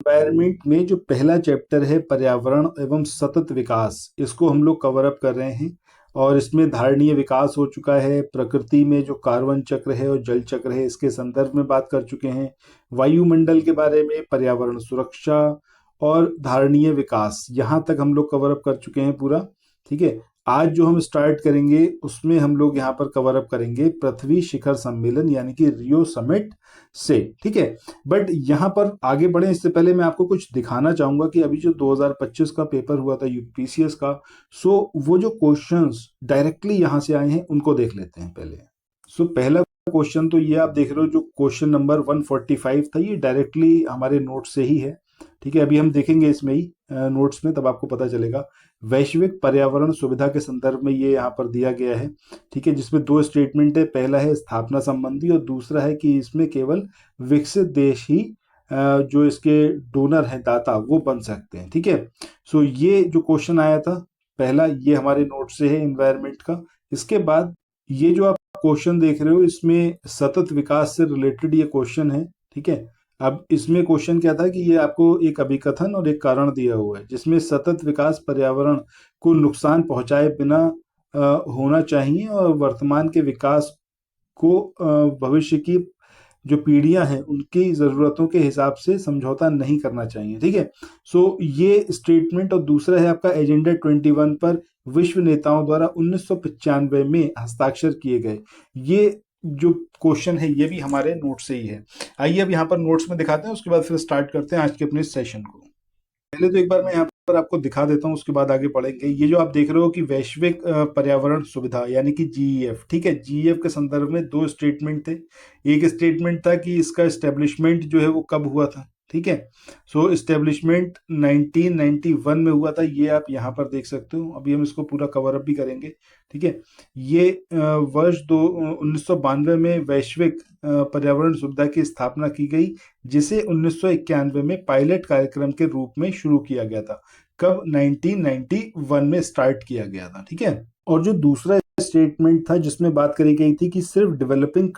Environment में जो पहला चैप्टर है पर्यावरण एवं सतत विकास, इसको हम लोग कवर अप कर रहे हैं। और इसमें धारणीय विकास हो चुका है, प्रकृति में जो कार्बन चक्र है और जल चक्र है इसके संदर्भ में बात कर चुके हैं, वायुमंडल के बारे में, पर्यावरण सुरक्षा और धारणीय विकास, यहाँ तक हम लोग कवर अप कर चुके हैं पूरा। ठीक है, आज जो हम स्टार्ट करेंगे उसमें हम लोग यहाँ पर कवर अप करेंगे पृथ्वी शिखर सम्मेलन यानी कि रियो समिट से। ठीक है, बट यहाँ पर आगे बढ़े इससे पहले मैं आपको कुछ दिखाना चाहूंगा कि अभी जो 2025 का पेपर हुआ था यूपीसीएस का, सो वो जो क्वेश्चंस डायरेक्टली यहाँ से आए हैं उनको देख लेते हैं पहले। सो पहला क्वेश्चन तो ये आप देख रहे हो, जो क्वेश्चन नंबर 145 था, ये डायरेक्टली हमारे नोट से ही है। ठीक है, अभी हम देखेंगे इसमें ही नोट्स में, तब आपको पता चलेगा। वैश्विक पर्यावरण सुविधा के संदर्भ में ये यहाँ पर दिया गया है। ठीक है, जिसमें दो स्टेटमेंट है, पहला है स्थापना संबंधी और दूसरा है कि इसमें केवल विकसित देश ही जो इसके डोनर हैं, दाता, वो बन सकते हैं। ठीक है, सो ये जो क्वेश्चन आया था पहला, ये हमारे नोट से है इन्वायरमेंट का। इसके बाद ये जो आप क्वेश्चन देख रहे हो इसमें सतत विकास से रिलेटेड ये क्वेश्चन है। ठीक है, अब इसमें क्वेश्चन क्या था कि ये आपको एक अभिकथन और एक कारण दिया हुआ है, जिसमें सतत विकास पर्यावरण को नुकसान पहुंचाए बिना होना चाहिए और वर्तमान के विकास को भविष्य की जो पीढ़ियां हैं उनकी जरूरतों के हिसाब से समझौता नहीं करना चाहिए। ठीक है, सो ये स्टेटमेंट। और दूसरा है आपका एजेंडा 21 पर विश्व नेताओं द्वारा 1995 में हस्ताक्षर किए गए। ये जो क्वेश्चन है ये भी हमारे नोट से ही है। आइए अब यहाँ पर नोट्स में दिखाते हैं, उसके बाद फिर स्टार्ट करते हैं आज के अपने सेशन को। पहले तो एक बार मैं यहाँ पर आपको दिखा देता हूँ, उसके बाद आगे बढ़ेंगे। ये जो आप देख रहे हो कि वैश्विक पर्यावरण सुविधा यानी कि जीईएफ। ठीक है, जीईएफ के संदर्भ में दो स्टेटमेंट थे। एक स्टेटमेंट था कि इसका एस्टेब्लिशमेंट जो है वो कब हुआ था। ठीक है, सो एस्टेब्लिशमेंट 1991 में हुआ था, ये आप यहाँ पर देख सकते हो। अभी हम इसको पूरा कवर अप भी करेंगे। ठीक है, ये वर्ष 1992 में वैश्विक पर्यावरण सुविधा की स्थापना की गई, जिसे 1991 में पायलट कार्यक्रम के रूप में शुरू किया गया था। कब? 1991 में स्टार्ट किया गया था। ठीक है, और जो दूसरा स्टेटमेंट था जिसमें बात करी गई थी कि सिर्फ डेवलप्ड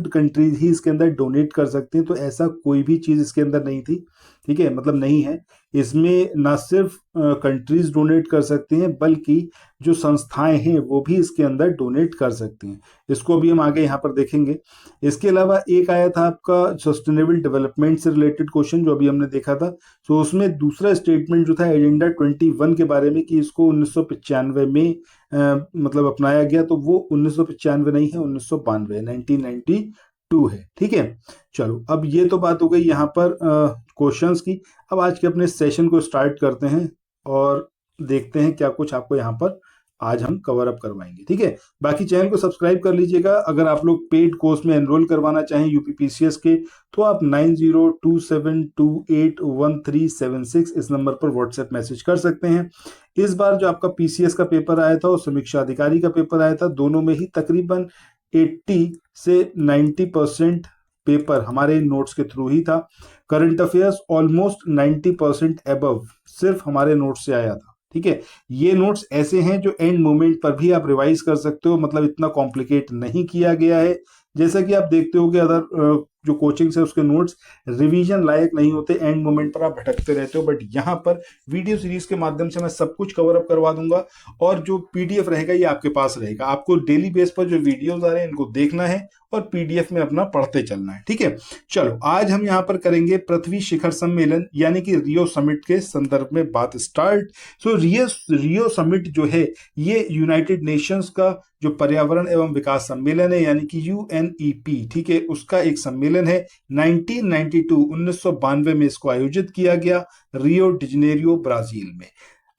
कंट्रीज ही इसके अंदर डोनेट कर सकते हैं, तो ऐसा कोई भी चीज इसके अंदर नहीं थी। ठीक है, मतलब नहीं है। इसमें ना सिर्फ कंट्रीज डोनेट कर सकते हैं बल्कि जो संस्थाएं हैं वो भी इसके अंदर डोनेट कर सकती हैं। इसको अभी हम आगे यहाँ पर देखेंगे। इसके अलावा एक आया था आपका सस्टेनेबल डेवलपमेंट से रिलेटेड क्वेश्चन, जो अभी हमने देखा था। तो उसमें दूसरा स्टेटमेंट जो था एजेंडा 21 के बारे में, कि इसको 1995 में मतलब अपनाया गया, तो वो 1995 नहीं है, 1992, 1992 है। ठीक है, चलो अब ये तो बात हो गई यहाँ पर क्वेश्चंस की। अब आज के अपने सेशन को स्टार्ट करते हैं और देखते हैं क्या कुछ आपको यहाँ पर आज हम कवर अप करवाएंगे। ठीक है, बाकी चैनल को सब्सक्राइब कर लीजिएगा। अगर आप लोग पेड कोर्स में एनरोल करवाना चाहें यूपीपीसीएस के, तो आप 9027281376 इस नंबर पर व्हाट्सएप मैसेज कर सकते हैं। इस बार जो आपका पीसीएस का पेपर आया था और समीक्षा अधिकारी का पेपर आया था, दोनों में ही तकरीबन 80 से 90% पेपर हमारे नोट्स के थ्रू ही था। करंट अफेयर्स ऑलमोस्ट 90% अबव सिर्फ हमारे नोट्स से आया था। ठीक है, ये नोट्स ऐसे हैं जो एंड मोमेंट पर भी आप रिवाइज कर सकते हो, मतलब इतना कॉम्प्लिकेट नहीं किया गया है। जैसा कि आप देखते हो कि अदर जो कोचिंग्स है उसके नोट्स रिवीजन लायक नहीं होते, एंड मोमेंट पर आप भटकते रहते हो। बट यहाँ पर वीडियो सीरीज के माध्यम से मैं सब कुछ कवर अप करवा दूंगा, और जो पीडीएफ रहेगा ये आपके पास रहेगा। आपको डेली बेस पर जो वीडियोस आ रहे हैं इनको देखना है और पीडीएफ में अपना पढ़ते चलना है। ठीक है, चलो आज हम यहाँ पर करेंगे पृथ्वी शिखर सम्मेलन यानी कि रियो समिट के संदर्भ में बात स्टार्ट। सो रियो समिट जो है ये यूनाइटेड नेशंस का जो पर्यावरण एवं विकास सम्मेलन है यानी कि यूएनईपी, ठीक है, उसका एक सम्मेलन है। 1992 में इसको आयोजित किया गया रियो डी जेनेरियो ब्राजील में।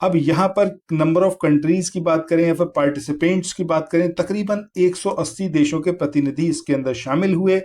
अब यहाँ पर नंबर ऑफ कंट्रीज की बात करें या फिर पार्टिसिपेंट्स की बात करें, तकरीबन 180 देशों के प्रतिनिधि इसके अंदर शामिल हुए।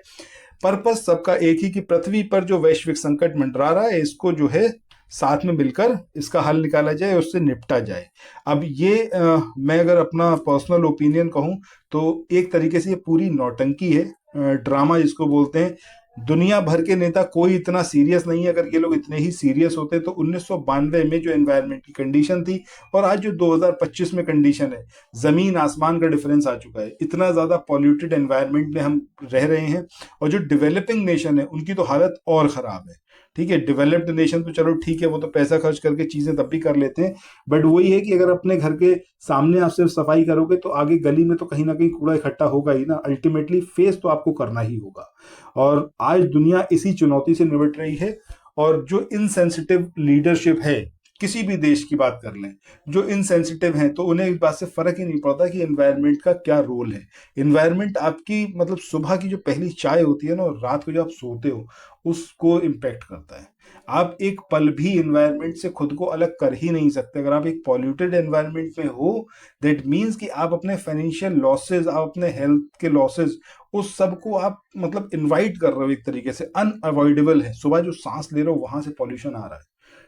पर्पस सबका एक ही कि पृथ्वी पर जो वैश्विक संकट मंडरा रहा है इसको जो है साथ में मिलकर इसका हल निकाला जाए और उससे निपटा जाए। अब ये मैं अगर अपना पर्सनल ओपिनियन कहूँ तो एक तरीके से ये पूरी नौटंकी है, ड्रामा जिसको बोलते हैं। दुनिया भर के नेता कोई इतना सीरियस नहीं है। अगर ये लोग इतने ही सीरियस होते तो 1992 में जो एनवायरनमेंट की कंडीशन थी और आज जो 2025 में कंडीशन है, जमीन आसमान का डिफरेंस आ चुका है। इतना ज्यादा पॉल्यूटेड एनवायरनमेंट में हम रह रहे हैं और जो डेवलपिंग नेशन है उनकी तो हालत और खराब है। ठीक है, डेवलप्ड नेशन तो चलो ठीक है, वो तो पैसा खर्च करके चीजें तब भी कर लेते हैं, बट वही है कि अगर अपने घर के सामने आप सिर्फ सफाई करोगे तो आगे गली में तो कहीं ना कहीं कूड़ा इकट्ठा होगा ही ना, अल्टीमेटली फेस तो आपको करना ही होगा। और आज दुनिया इसी चुनौती से निपट रही है। और जो इनसेंसिटिव लीडरशिप है, किसी भी देश की बात कर लें, जो इनसेंसिटिव हैं तो उन्हें इस बात से फर्क ही नहीं पड़ता कि एनवायरनमेंट का क्या रोल है। एनवायरनमेंट आपकी मतलब सुबह की जो पहली चाय होती है ना, और रात को जो आप सोते हो, उसको इम्पेक्ट करता है। आप एक पल भी एनवायरनमेंट से खुद को अलग कर ही नहीं सकते। अगर आप एक पॉल्यूटेड एनवायरनमेंट में हो, दैट मीन्स कि आप अपने फाइनेंशियल लॉसेज, आप अपने हेल्थ के लॉसेज, उस सब को आप मतलब इनवाइट कर रहे हो, एक तरीके से अनअवॉइडेबल है। सुबह जो सांस ले रहे हो वहां से पॉल्यूशन आ रहा है,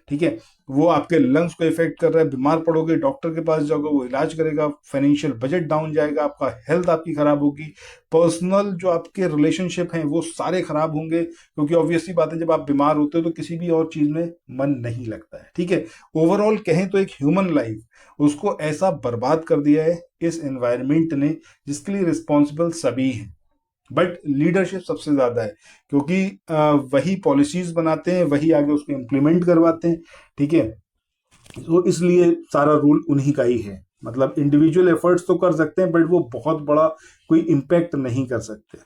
ठीक है, वो आपके लंग्स को इफेक्ट कर रहा है, बीमार पड़ोगे, डॉक्टर के पास जाओगे, वो इलाज करेगा, फाइनेंशियल बजट डाउन जाएगा, आपका हेल्थ आपकी खराब होगी, पर्सनल जो आपके रिलेशनशिप हैं वो सारे खराब होंगे, क्योंकि ऑब्वियसली बात है जब आप बीमार होते हो तो किसी भी और चीज में मन नहीं लगता है, ठीक है। ओवरऑल कहें तो एक ह्यूमन लाइफ उसको ऐसा बर्बाद कर दिया है इस एनवायरनमेंट ने, जिसके लिए रिस्पॉन्सिबल सभी हैं, बट लीडरशिप सबसे ज्यादा है, क्योंकि वही पॉलिसीज बनाते हैं, वही आगे उसको इम्प्लीमेंट करवाते हैं, ठीक है। तो इसलिए सारा रूल उन्हीं का ही है। मतलब इंडिविजुअल एफर्ट्स तो कर सकते हैं, बट वो बहुत बड़ा कोई इम्पैक्ट नहीं कर सकते,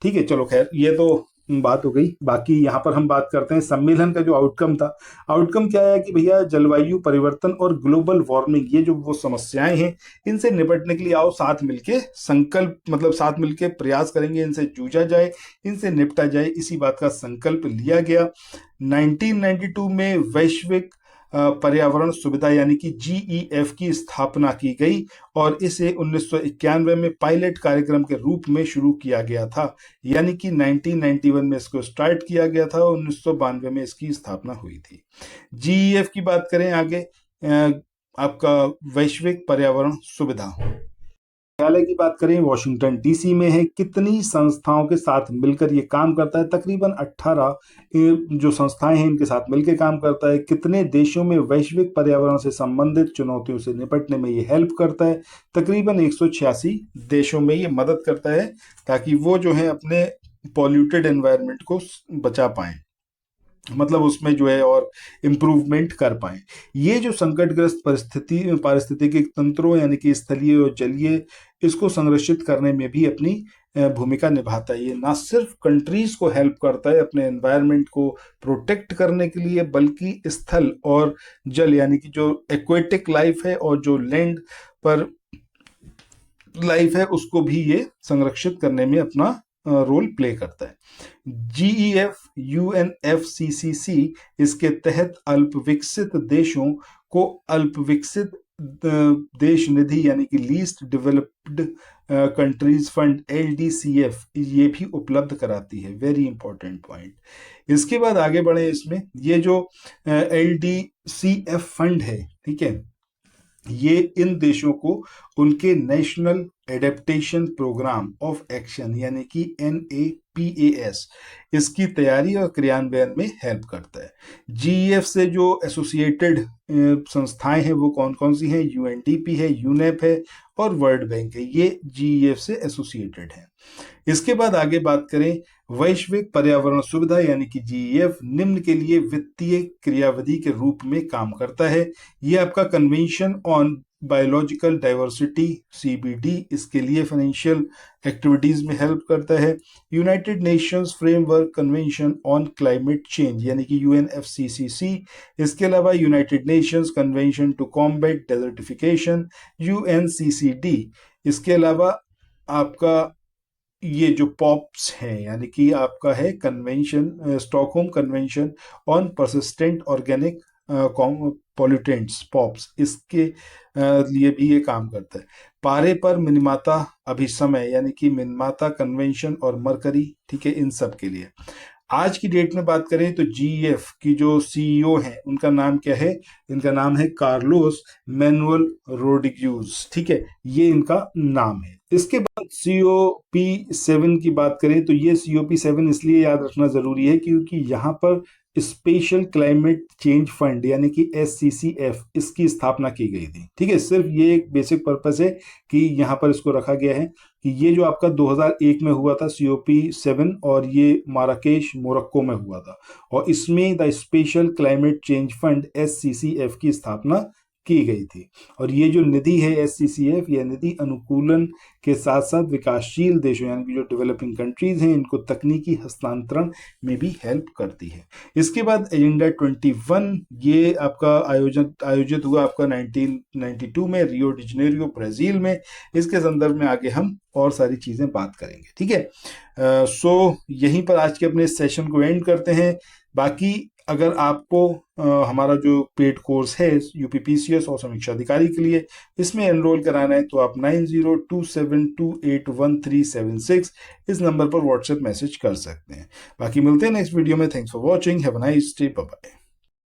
ठीक है। चलो खैर, ये तो बात हो गई। बाकी यहाँ पर हम बात करते हैं सम्मेलन का जो आउटकम था। आउटकम क्या है कि भैया जलवायु परिवर्तन और ग्लोबल वार्मिंग, ये जो वो समस्याएं हैं, इनसे निपटने के लिए आओ साथ मिलके संकल्प, मतलब साथ मिलके प्रयास करेंगे, इनसे जूझा जाए, इनसे निपटा जाए, इसी बात का संकल्प लिया गया। 1992 में वैश्विक पर्यावरण सुविधा यानी कि GEF की स्थापना की गई, और इसे 1991 में पायलट कार्यक्रम के रूप में शुरू किया गया था। यानी कि 1991 में इसको स्टार्ट किया गया था और 1992 में इसकी स्थापना हुई थी। GEF की बात करें आगे, आपका वैश्विक पर्यावरण सुविधा मुख्यालय की बात करें, वॉशिंगटन DC में है। कितनी संस्थाओं के साथ मिलकर ये काम करता है? तकरीबन 18 जो संस्थाएं हैं इनके साथ मिलकर काम करता है। कितने देशों में वैश्विक पर्यावरण से संबंधित चुनौतियों से निपटने में ये हेल्प करता है? तकरीबन 186 देशों में ये मदद करता है, ताकि वो जो है अपने पॉल्यूटेड एनवायरनमेंट को बचा पाएं, मतलब उसमें जो है और इम्प्रूवमेंट कर पाए। ये जो संकटग्रस्त पारिस्थितिक तंत्रों यानी कि स्थलीय और जलीय, इसको संरक्षित करने में भी अपनी भूमिका निभाता है। ये ना सिर्फ कंट्रीज को हेल्प करता है अपने एनवायरनमेंट को प्रोटेक्ट करने के लिए, बल्कि स्थल और जल यानी कि जो एक्वेटिक लाइफ है और जो लैंड पर लाइफ है, उसको भी ये संरक्षित करने में अपना रोल प्ले करता है। GEF UNFCCC इसके तहत अल्प विकसित देशों को अल्प विकसित देश निधि यानी कि least developed countries fund LDCF ये भी उपलब्ध कराती है। Very important point. इसके बाद आगे बढ़े, इसमें ये जो LDCF फंड है, ठीक है, ये इन देशों को उनके national adaptation programme of action यानी कि NAPAS इसकी तैयारी और क्रियान्वयन में हेल्प करता है। GEF से जो एसोसिएटेड संस्थाएं हैं वो कौन कौन सी हैं? UNDP है, UNEP है और वर्ल्ड बैंक है। ये GEF से एसोसिएटेड है। इसके बाद आगे बात करें, वैश्विक पर्यावरण सुविधा यानी कि GEF निम्न के लिए वित्तीय क्रियाविधि के रूप में काम करता है। ये आपका convention on biological diversity CBD, इसके लिए फाइनेंशियल एक्टिविटीज में हेल्प करता है। United Nations framework convention on climate change यानी कि UNFCCC, इसके अलावा United Nations convention to combat desertification UNCCD, इसके अलावा आपका ये जो पॉप्स हैं यानी कि आपका है convention, Stockholm convention on persistent organic pollutants pops, इसके लिए भी ये काम करता है। पारे पर मिनिमाता अभिसमय यानी कि मिनिमाता कन्वेंशन और मरकरी, ठीक है, इन सब के लिए। आज की डेट में बात करें तो GEF की जो CEO हैं उनका नाम क्या है? इनका नाम है कार्लोस मैनुअल रोड्रिग्यूज, ठीक है, ये इनका नाम है। इसके बाद COP7 की बात करें तो ये COP7 इसलिए याद रखना जरूरी है क्योंकि यहाँ पर स्पेशल क्लाइमेट चेंज फंड यानी कि SCCF इसकी स्थापना की गई थी, ठीक है। सिर्फ ये एक बेसिक पर्पस है कि यहाँ पर इसको रखा गया है। कि ये जो आपका 2001 में हुआ था COP7, और ये माराकेश मोरक्को में हुआ था, और इसमें the special climate change fund SCCF की स्थापना की गई थी। और ये जो निधि है SCCF, यह निधि अनुकूलन के साथ साथ विकासशील देशों यानी कि जो डेवलपिंग कंट्रीज हैं इनको तकनीकी हस्तांतरण में भी हेल्प करती है। इसके बाद एजेंडा 21, ये आपका आयोजित हुआ आपका 1992 में रियो डी जनेरियो ब्राजील में। इसके संदर्भ में आगे हम और सारी चीजें बात करेंगे, ठीक है। सो यहीं पर आज के अपने सेशन को एंड करते हैं। बाकी अगर आपको हमारा जो पेड कोर्स है UPPCS और समीक्षा अधिकारी के लिए, इसमें एनरोल कराना है तो आप 9027281376 इस नंबर पर व्हाट्सएप मैसेज कर सकते हैं। बाकी मिलते हैं नेक्स्ट वीडियो में। Thanks for watching, have a nice day, bye bye.